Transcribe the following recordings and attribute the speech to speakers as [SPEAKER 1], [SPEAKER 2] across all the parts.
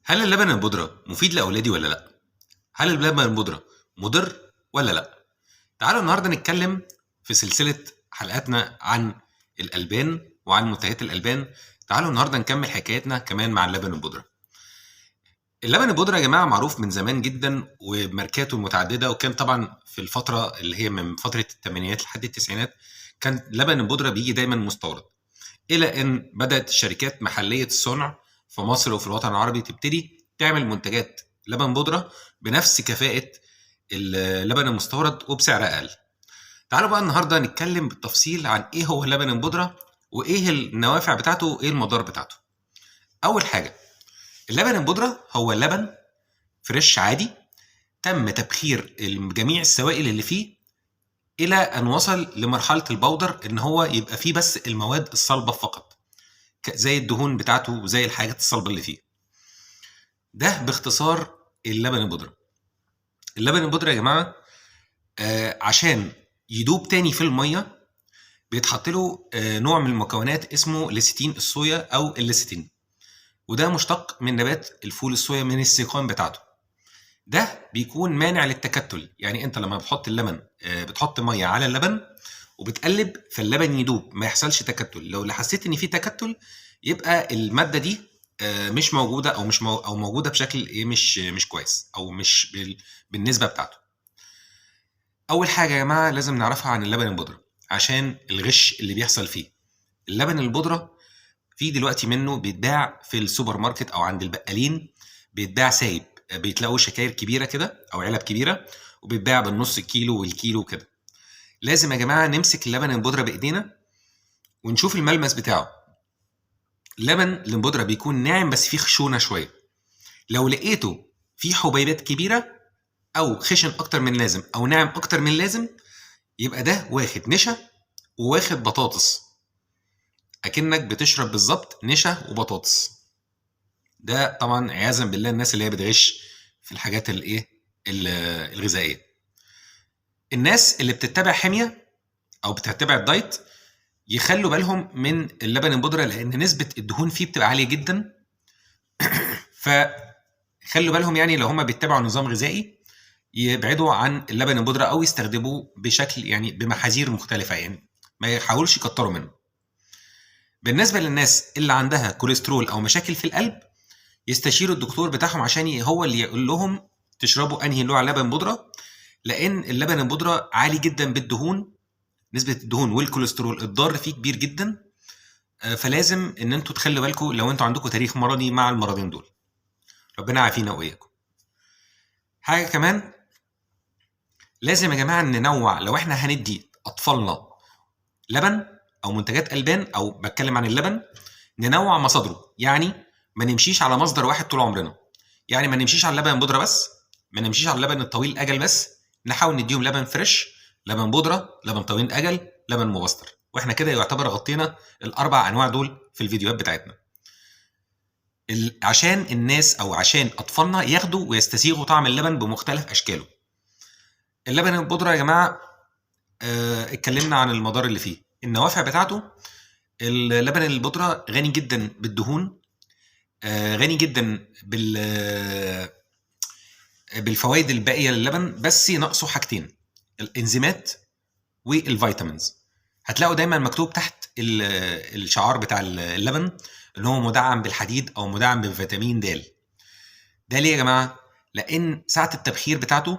[SPEAKER 1] هل اللبن البودرة مفيد لأولادي ولا لأ؟ هل اللبن البودرة مضر ولا لأ؟ تعالوا النهاردة نتكلم في سلسلة حلقاتنا عن الألبان وعن منتجات الألبان. تعالوا النهاردة نكمل حكايتنا كمان مع اللبن البودرة. اللبن البودرة يا جماعة معروف من زمان جدا وبماركاته المتعددة، وكان طبعا في الفترة اللي هي من فترة الثمانينات لحد التسعينات كان لبن البودرة بيجي دايما مستورد، إلى أن بدأت الشركات محلية الصنع في مصر وفي الوطن العربي تبتدي تعمل منتجات لبن بودرة بنفس كفاءة اللبن المستورد وبسعر أقل. تعالوا بقى النهاردة نتكلم بالتفصيل عن إيه هو اللبن البودرة وإيه النوافع بتاعته وإيه المضار بتاعته. أول حاجة، اللبن البودرة هو لبن فريش عادي تم تبخير جميع السوائل اللي فيه إلى أن وصل لمرحلة البودر، إن هو يبقى فيه بس المواد الصلبة فقط، زي الدهون بتاعته وزي الحاجات الصلبة اللي فيه. ده باختصار اللبن البودرة. اللبن البودرة يا جماعة عشان يدوب تاني في المية بيتحط له نوع من المكونات اسمه ليستين الصويا أو الليستين، وده مشتق من نبات الفول الصويا من السيقان بتاعته. ده بيكون مانع للتكتل، يعني انت لما بتحط اللبن بتحط ميه على اللبن وبتقلب فاللبن يدوب ما يحصلش تكتل. لو حسيت ان في تكتل يبقى الماده دي مش موجوده او مش او موجوده بشكل ايه مش كويس او مش بالنسبه بتاعته. اول حاجه يا جماعه لازم نعرفها عن اللبن البودره عشان الغش اللي بيحصل فيه. اللبن البودره في دلوقتي منه بيتباع في السوبر ماركت او عند البقالين، بيتباع سايب، بيتلاقوا شكاير كبيره كده او علب كبيره وبيتباع بالنص كيلو والكيلو كده. لازم يا جماعه نمسك اللبن البودره بايدينا ونشوف الملمس بتاعه. اللبن البودره بيكون ناعم بس فيه خشونه شويه. لو لقيته فيه حبيبات كبيره او خشن اكتر من لازم او ناعم اكتر من لازم يبقى ده واخد نشا وواخد بطاطس، اكنك بتشرب بالظبط نشا وبطاطس. ده طبعا عياذا بالله الناس اللي هي بتغش في الحاجات الايه الغذائيه. الناس اللي بتتبع حميه او بتتبع الدايت يخلوا بالهم من اللبن البودره لان نسبه الدهون فيه بتبقى عاليه جدا. فخلوا بالهم يعني لو هم بيتبعوا نظام غذائي يبعدوا عن اللبن البودره او يستخدموه بشكل يعني بمحاذير مختلفه، يعني ما يحاولوش يكتروا منه. بالنسبه للناس اللي عندها كوليسترول او مشاكل في القلب يستشيروا الدكتور بتاعهم عشان هو اللي يقول لهم تشربوا انهي نوع لبن بودره، لان اللبن البودره عالي جدا بالدهون، نسبه الدهون والكوليسترول الضار فيه كبير جدا. فلازم ان انتوا تخلوا بالكم لو انتوا عندكم تاريخ مرضي مع المرضين دول. ربنا يعافينا واياكم. حاجه كمان لازم يا جماعه ننوع، لو احنا هندي اطفالنا لبن او منتجات البان او بتكلم عن اللبن ننوع مصادره، يعني ما نمشيش على مصدر واحد طول عمرنا. يعني ما نمشيش على اللبن بودره بس، ما نمشيش على اللبن الطويل الاجل بس، نحاول نديهم لبن فريش، لبن بودره، لبن طويل الاجل، لبن مبستر، واحنا كده يعتبر غطينا الاربع انواع دول في الفيديوهات بتاعتنا. عشان الناس او عشان اطفالنا ياخدوا ويستسيغوا طعم اللبن بمختلف اشكاله. اللبن البودره يا جماعه اتكلمنا عن المضار اللي فيه. النوافع بتاعته، اللبن البودره غني جدا بالدهون، غني جدا بالفوائد الباقيه للبن، بس ناقصه حاجتين: الانزيمات والفيتامينز. هتلاقوا دايما مكتوب تحت الشعار بتاع اللبن ان هو مدعم بالحديد او مدعم بفيتامين د. ده ليه يا جماعه؟ لان ساعه التبخير بتاعته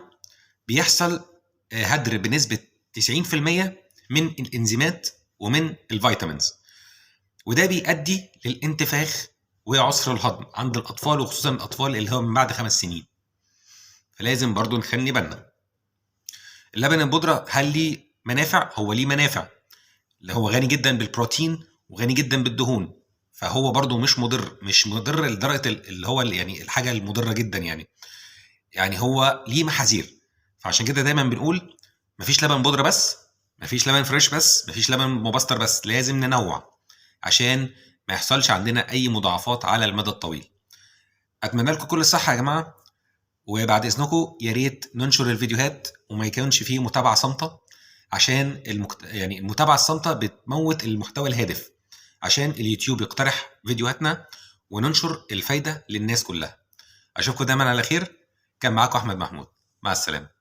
[SPEAKER 1] بيحصل هدر بنسبه 90% من الانزيمات ومن الفيتامينز، وده بيؤدي للانتفاخ وعسر الهضم عند الاطفال، وخصوصا الاطفال اللي هو من بعد 5 سنين. فلازم برضو نخلي بالنا. اللبن البودرة هل ليه منافع؟ هو ليه منافع، اللي هو غني جدا بالبروتين وغني جدا بالدهون، فهو برضو مش مضر لدرجة اللي هو يعني الحاجة المضرة جدا، يعني هو ليه محاذير. فعشان كده دايما بنقول مفيش لبن بودرة بس، مفيش لبن فريش بس، مفيش لبن مبستر بس، لازم ننوع عشان ما يحصلش عندنا اي مضاعفات على المدى الطويل. اتمنى لكم كل الصحة يا جماعة، وبعد اذنكم يا ريت ننشر الفيديوهات وما يكونش فيه متابعه صامته، عشان يعني المتابعه الصامته بتموت المحتوى الهادف، عشان اليوتيوب يقترح فيديوهاتنا وننشر الفايده للناس كلها. اشوفكم دايما على خير. كان معاكم احمد محمود، مع السلامه.